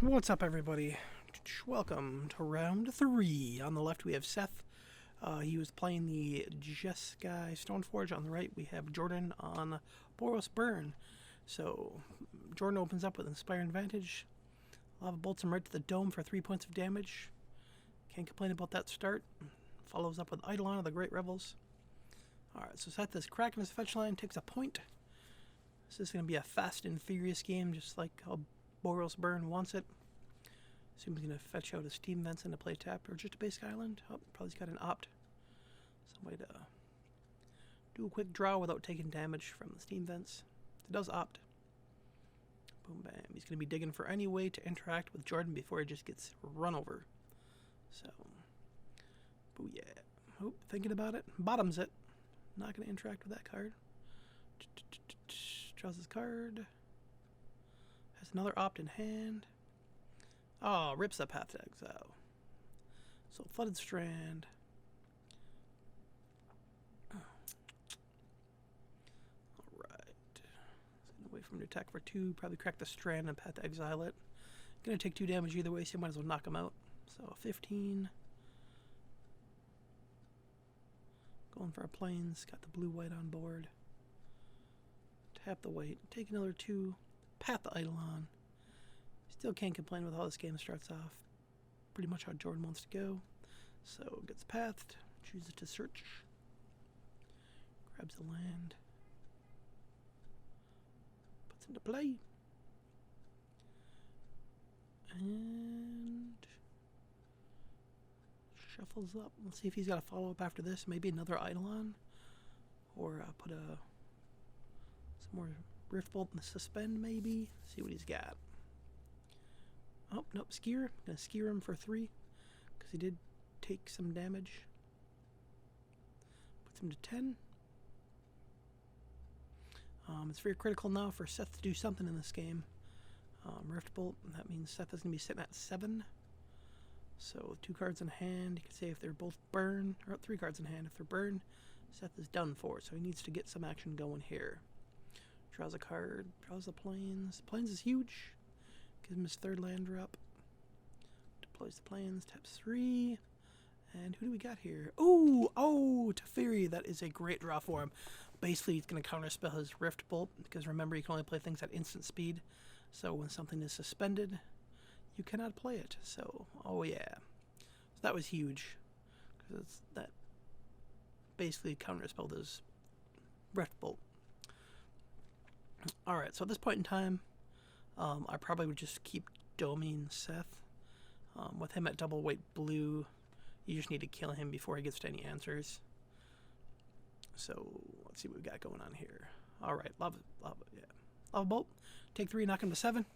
What's up, everybody? Welcome to round 3. On the left, we have Seth. He was playing the Jeskai Stoneforge. On the right, we have Jordan on Boros Burn. So, Jordan opens up with Inspiring Advantage. Lava bolts him right to the dome for 3 points of damage. Can't complain about that start. Follows up with Eidolon of the Great Rebels. Alright, so Seth is cracking his fetch line, takes a point. This is going to be a fast and furious game, just like how Boros Burn wants it. Assume he's going to fetch out his Steam Vents into play tap, or just a basic island. Oh, probably got an opt. Some way to do a quick draw without taking damage from the Steam Vents. It does opt. Boom, bam. He's going to be digging for any way to interact with Jordan before he just gets run over. So, booyah. Oh, thinking about it. Bottoms it. Not going to interact with that card. Draws his card. Has another opt in hand. Oh, rips that Path to Exile. So, Flooded Strand. Alright. He's going to wait for him to attack for 2. Probably crack the Strand and Path to Exile it. Going to take 2 damage either way, so you might as well knock him out. So, 15. Going for our planes. Got the blue-white on board. Tap the white. Take another 2. Path the Eidolon. Still can't complain with how this game starts off. Pretty much how Jordan wants to go. So, gets pathed. Chooses to search. Grabs the land. Puts into play. And shuffles up. Let's see if he's got a follow-up after this. Maybe another Eidolon. Or put some more Rift Bolt and Suspend, maybe. See what he's got. Oh, nope, Skier. Gonna Skier him for 3. Because he did take some damage. Puts him to 10. It's very critical now for Seth to do something in this game. Rift Bolt, that means Seth is going to be sitting at 7. So 2 cards in hand. You could say if they're both burn, or 3 cards in hand. If they're burn, Seth is done for. So he needs to get some action going here. Draws a card, draws the plains. Plains is huge. Gives him his 3rd land drop. Deploys the plains, taps 3. And who do we got here? Ooh, oh, Teferi. That is a great draw for him. Basically, he's going to counterspell his Rift Bolt, because remember, you can only play things at instant speed. So when something is suspended, you cannot play it. So, oh yeah. So that was huge. Because that basically counterspelled his Rift Bolt. Alright, so at this point in time, I probably would just keep doming Seth. With him at double weight blue, you just need to kill him before he gets to any answers. So, let's see what we got going on here. Alright, lava, yeah. Lava Bolt. Take 3, knock him to 7.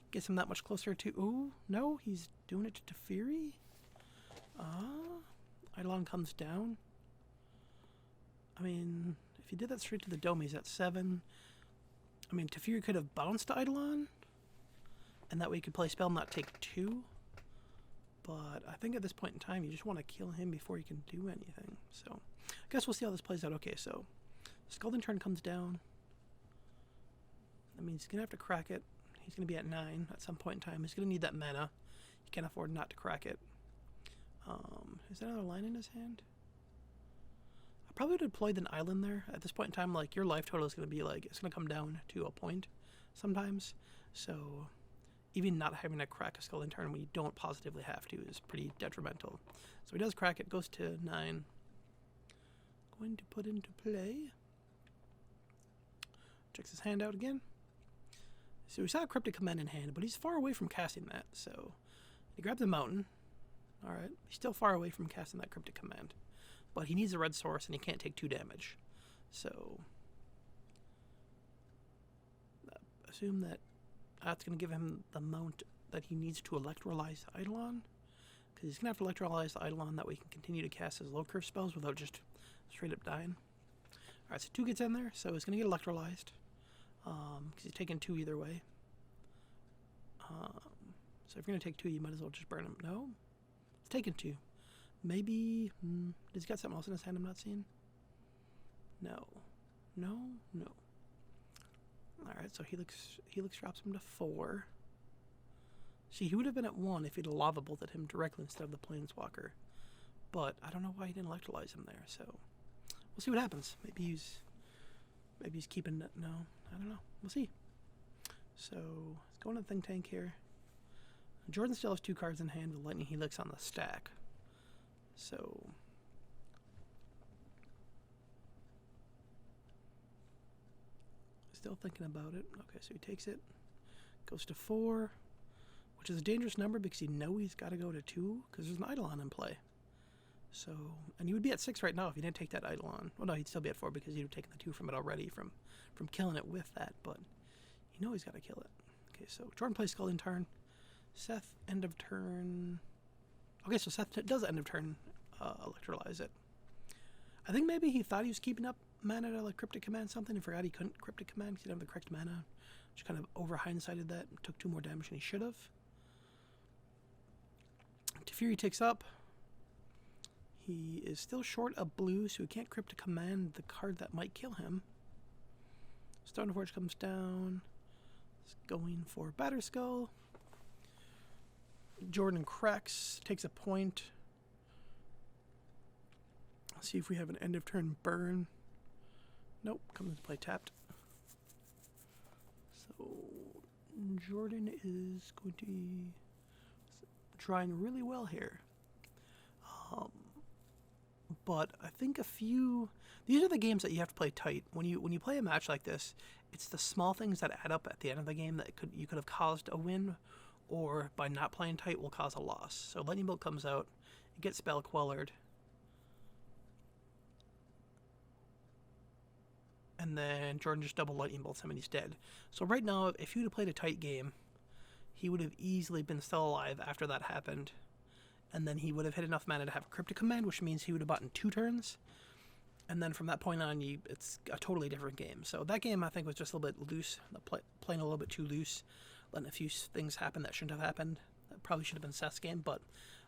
Gets him that much closer to... Ooh, no, he's doing it to Teferi. Eidolon comes down. I mean, if he did that straight to the dome, he's at 7. I mean, Teferi could have bounced Eidolon, and that way you could play spell and not take 2. But I think at this point in time, you just want to kill him before you can do anything. So, I guess we'll see how this plays out. Okay, so, Scalding Turn comes down. That means he's going to have to crack it. He's going to be at 9 at some point in time. He's going to need that mana. He can't afford not to crack it. Is there another line in his hand? I probably would have deployed an island there. At this point in time, like, your life total is going to be, like, it's going to come down to a point sometimes. So, even not having to crack a Scalding Turn when you don't positively have to is pretty detrimental. So he does crack it, goes to 9. Going to put into play. Checks his hand out again. So we saw a Cryptic Command in hand, but he's far away from casting that. So he grabs a mountain. Alright, he's still far away from casting that Cryptic Command. But he needs a red source, and he can't take 2 damage. So assume that that's going to give him the amount that he needs to electrolyze the Eidolon. Because he's going to have to electrolyze the Eidolon, that way he can continue to cast his low curve spells without just straight up dying. Alright, so 2 gets in there, so he's going to get electrolyzed. Because he's taking 2 either way. So if you're going to take 2, you might as well just burn him. No? It's taking 2. Maybe... Does he got something else in his hand I'm not seeing? No. No? No. Alright, so Helix drops him to 4. See, he would have been at 1 if he'd lava bolted him directly instead of the Planeswalker. But I don't know why he didn't electrolyze him there, so we'll see what happens. Maybe he's keeping it. No, I don't know. We'll see. So let's go into the think tank here. Jordan still has 2 cards in hand with Lightning Helix on the stack. So still thinking about it. Okay, so he takes it, goes to 4, which is a dangerous number because you know he's got to go to 2 because there's an Eidolon in play. So, and he would be at 6 right now if he didn't take that Eidolon. Well, no, he'd still be at 4 because he'd have taken the 2 from it already from killing it with that, but you know he's got to kill it. Okay, so Jordan plays Scalding Tarn. Seth, end of turn. Okay, so Seth does end of turn electrolyze it. I think maybe he thought he was keeping up mana to like Cryptic Command something and forgot he couldn't Cryptic Command because he didn't have the correct mana. Just kind of over hindsighted that and took 2 more damage than he should have. Teferi takes up. He is still short of blue, so he can't Cryptic Command the card that might kill him. Stoneforge comes down. He's going for Batterskull. Jordan cracks, takes a point. Let's see if we have an end of turn burn. Nope, comes into play tapped. So Jordan is going to be trying really well here. But I think these are the games that you have to play tight. When you play a match like this, it's the small things that add up at the end of the game that you could have caused a win, or by not playing tight will cause a loss. So Lightning Bolt comes out, it gets Spell Quellered, and then Jordan just double Lightning Bolts him and he's dead. So right now, if he would have played a tight game, he would have easily been still alive after that happened. And then he would have hit enough mana to have a Cryptic Command, which means he would have bought in 2 turns. And then from that point on, it's a totally different game. So that game, I think, was just a little bit loose, playing a little bit too loose, letting a few things happen that shouldn't have happened. That probably should have been Seth's game. But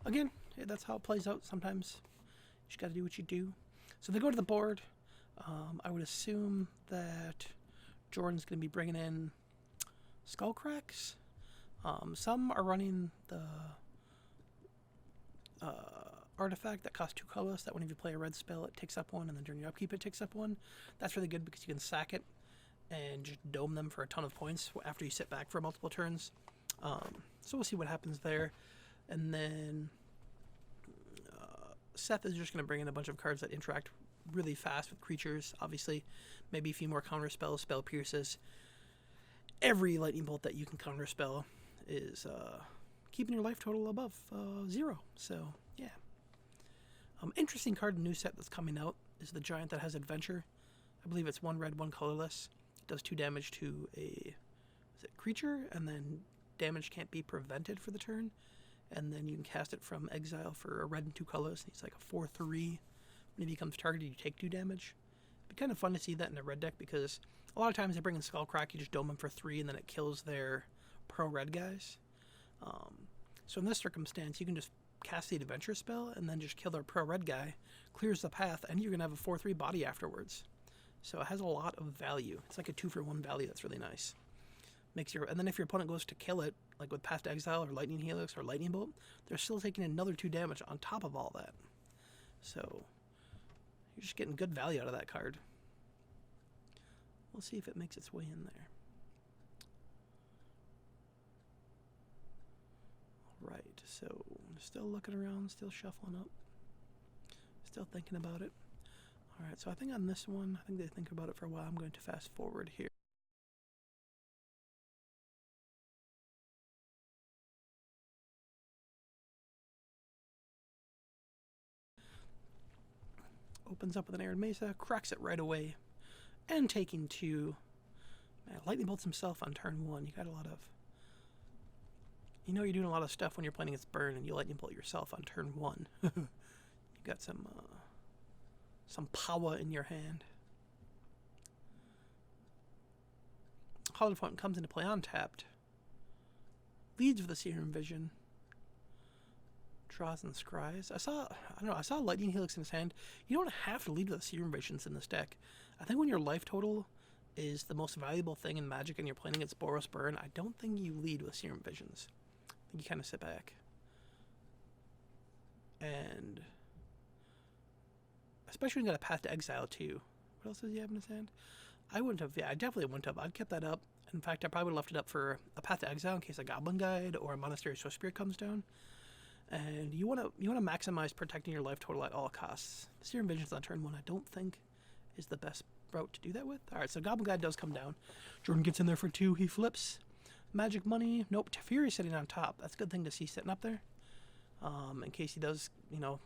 again, that's how it plays out sometimes. You just got to do what you do. So they go to the board. I would assume that Jordan's going to be bringing in Skullcracks. Some are running the artifact that costs 2 colors, that whenever you play a red spell it takes up 1, and then during your upkeep it takes up 1. That's really good because you can sack it and just dome them for a ton of points after you sit back for multiple turns. So we'll see what happens there. And then Seth is just going to bring in a bunch of cards that interact really fast with creatures, obviously. Maybe a few more counter spells, spell pierces. Every lightning bolt that you can counter spell is keeping your life total above 0. So, yeah. Interesting card in the new set that's coming out is the giant that has adventure. I believe it's 1 red, 1 colorless. It does 2 damage to a creature, and then damage can't be prevented for the turn. And then you can cast it from exile for a red and 2 colors. He's like a 4/3. When he becomes targeted, you take 2 damage. It'd be kind of fun to see that in a red deck because a lot of times they bring in Skullcrack, you just dome them for 3, and then it kills their pro-red guys. So in this circumstance, you can just cast the adventure spell and then just kill their pro-red guy, clears the path, and you're going to have a 4/3 body afterwards. So it has a lot of value. It's like a 2-for-1 value that's really nice. And then if your opponent goes to kill it, like with Past Exile or Lightning Helix or Lightning Bolt, they're still taking another 2 damage on top of all that. So you're just getting good value out of that card. We'll see if it makes its way in there. Right, so still looking around, still shuffling up, still thinking about it. Alright, so I think on this one, I think they think about it for a while. I'm going to fast forward here. Opens up with an Arid Mesa, cracks it right away, and taking 2. Man, Lightning Bolts himself on turn 1. You got a lot of... You know you're doing a lot of stuff when you're playing against Burn, and you Lightning Bolt yourself on turn 1. You got some power in your hand. Hallowed Fountain comes into play untapped. Leads with a Serum Vision. Draws and scries. I saw Lightning Helix in his hand. You don't have to lead with Serum Visions in this deck. I think when your life total is the most valuable thing in Magic and you're playing against Boros Burn, I don't think you lead with Serum Visions. I think you kind of sit back. And especially when you got a Path to Exile too. What else does he have in his hand? I wouldn't have. Yeah, I definitely wouldn't have. I'd kept that up. In fact, I probably would have left it up for a Path to Exile in case a Goblin Guide or a Monastery Swift Spear comes down. And you want to maximize protecting your life total at all costs. Serum Visions on turn 1, I don't think is the best route to do that with. All right, so Goblin Guide does come down. Jordan gets in there for 2. He flips. Magic Money. Nope. Teferi sitting on top. That's a good thing to see sitting up there. In case he does,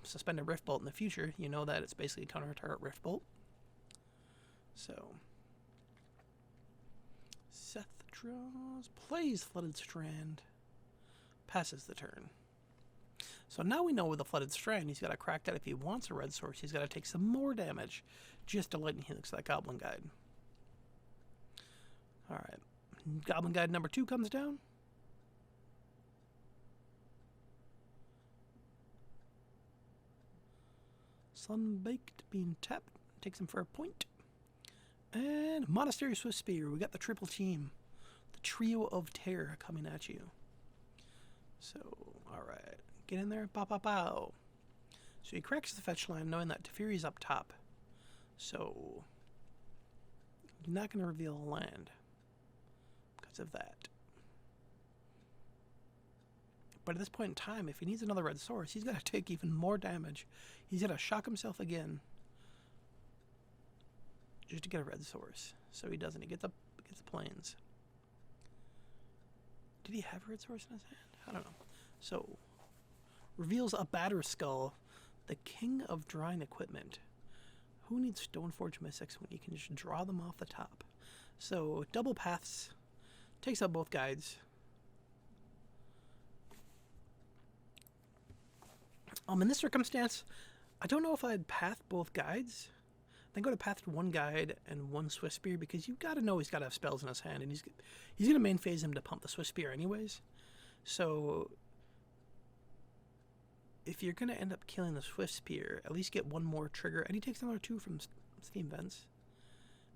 suspend a Rift Bolt in the future, you know that it's basically a counter-target Rift Bolt. So, Seth draws, plays Flooded Strand, passes the turn. So now we know with the Flooded Strand, he's got to crack that if he wants a red source, he's got to take some more damage just to Lightning Helix that Goblin Guide. Alright, Goblin Guide number 2 comes down. Sunbaked being tapped, takes him for a point. And Monastery Swift Spear, we got the triple team. The trio of terror coming at you. So, alright. Get in there, pow pow pow. So he cracks the fetch line knowing that Teferi's up top. So, you're not going to reveal a land because of that. But at this point in time, if he needs another red source, he's got to take even more damage. He's got to shock himself again just to get a red source. So he doesn't. He gets the plains. Did he have a red source in his hand? I don't know. So, reveals a Batter Skull, the king of drawing equipment. Who needs Stoneforge Mystics when you can just draw them off the top? So, double paths, takes out both guides. In this circumstance, I don't know if I'd path both guides. Then go to path to one guide and one Swift Spear because you've got to know he's got to have spells in his hand, and he's going to main phase him to pump the Swift Spear anyways. So if you're going to end up killing the Swift Spear, at least get one more trigger, and he takes another 2 from Steam Vents.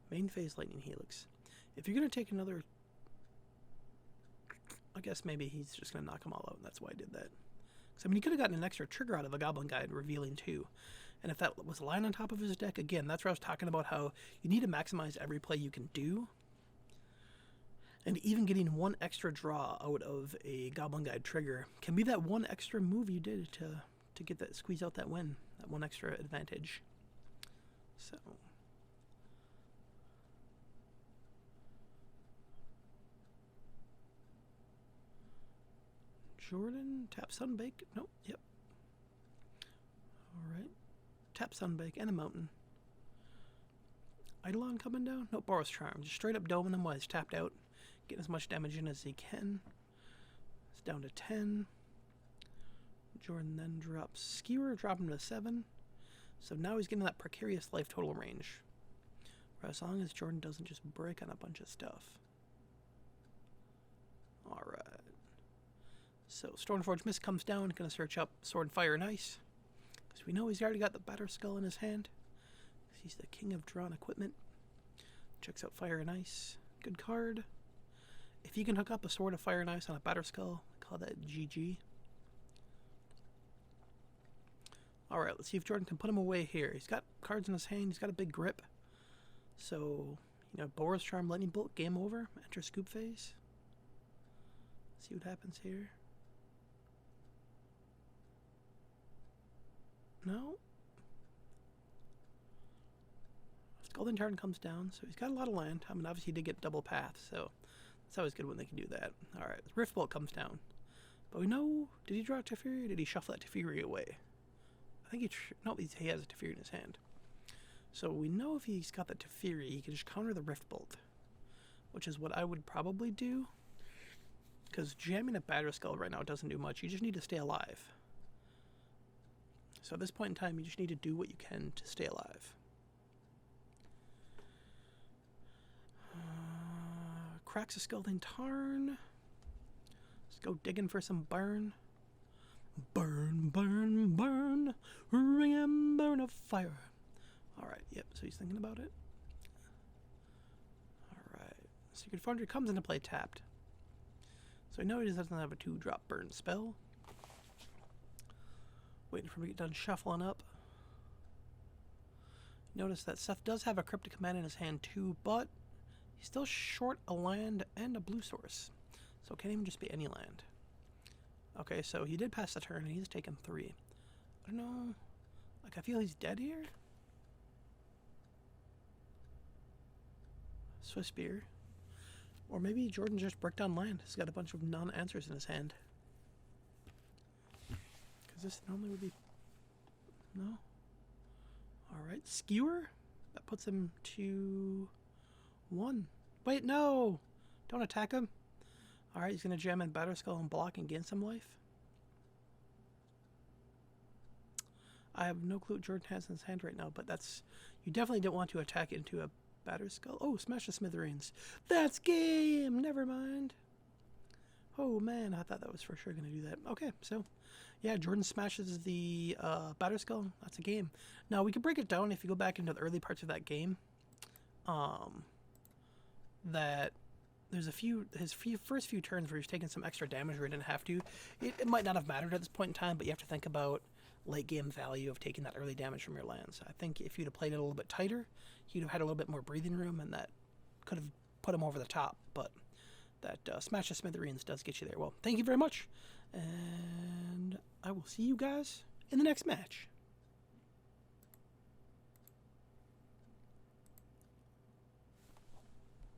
Main phase Lightning Helix. If you're going to take another, I guess maybe he's just going to knock them all out, and that's why I did that. So, I mean, he could have gotten an extra trigger out of a Goblin Guide revealing 2. And if that was lying on top of his deck, again, that's where I was talking about how you need to maximize every play you can do. And even getting one extra draw out of a Goblin Guide trigger can be that one extra move you did to get that, squeeze out that win, that one extra advantage. So, Jordan, tap Sunbake. Nope, yep. Alright. Tap Sunbake and a Mountain. Eidolon coming down? Nope, Boros Charm. Just straight up doming them while he's tapped out. Getting as much damage in as he can. It's down to 10. Jordan then drops Skewer, dropping him to 7. So now he's getting that precarious life total range. For as long as Jordan doesn't just break on a bunch of stuff. Alright. So Stoneforge Mist comes down, gonna search up Sword, Fire, and Ice. Because we know he's already got the Batter Skull in his hand. He's the king of drawn equipment. Checks out Fire and Ice. Good card. If you can hook up a Sword of Fire and Ice on a Batter Skull, call that GG. Alright, let's see if Jordan can put him away here. He's got cards in his hand, he's got a big grip. So, Boros Charm, Lightning Bolt, game over. Enter Scoop Phase. See what happens here. No. Golden Tarn comes down, so he's got a lot of land. I mean, obviously he did get double path, so it's always good when they can do that. Alright, Rift Bolt comes down. But we know, did he draw a Teferi or did he shuffle that Teferi away? I think he has a Teferi in his hand. So we know if he's got the Teferi, he can just counter the Rift Bolt, which is what I would probably do. Because jamming a Batter Skull right now doesn't do much. You just need to stay alive. So at this point in time, you just need to do what you can to stay alive. Cracks a Scalding Tarn. Let's go digging for some burn. Burn, burn, burn. Ring and burn of fire. Alright, yep, so he's thinking about it. Alright. Secret Foundry comes into play tapped. So I know he doesn't have a 2-drop burn spell. Waiting for him to get done shuffling up. Notice that Seth does have a Cryptic Command in his hand too, but he's still short a land and a blue source. So it can't even just be any land. Okay, so he did pass the turn and he's taken 3. I don't know. Like, I feel he's dead here. Swiss Spear. Or maybe Jordan just bricked on land. He's got a bunch of non-answers in his hand. Because this normally would be... No? Alright, Skewer. That puts him to 1. Wait, no! Don't attack him. Alright, he's going to jam in Batterskull and block and gain some life. I have no clue what Jordan has in his hand right now, but that's... You definitely don't want to attack into a Batterskull. Oh, smash the Smithereens. That's game! Never mind. Oh, man, I thought that was for sure going to do that. Okay, so... Yeah, Jordan smashes the Batterskull. That's a game. Now, we can break it down if you go back into the early parts of that game. That there's his first few turns where he's taking some extra damage where he didn't have to. It might not have mattered at this point in time, but you have to think about late game value of taking that early damage from your lands. I think if you'd have played it a little bit tighter, you'd have had a little bit more breathing room, and that could have put him over the top. But that Smash the Smithereens does get you there. Well, thank you very much, and I will see you guys in the next match.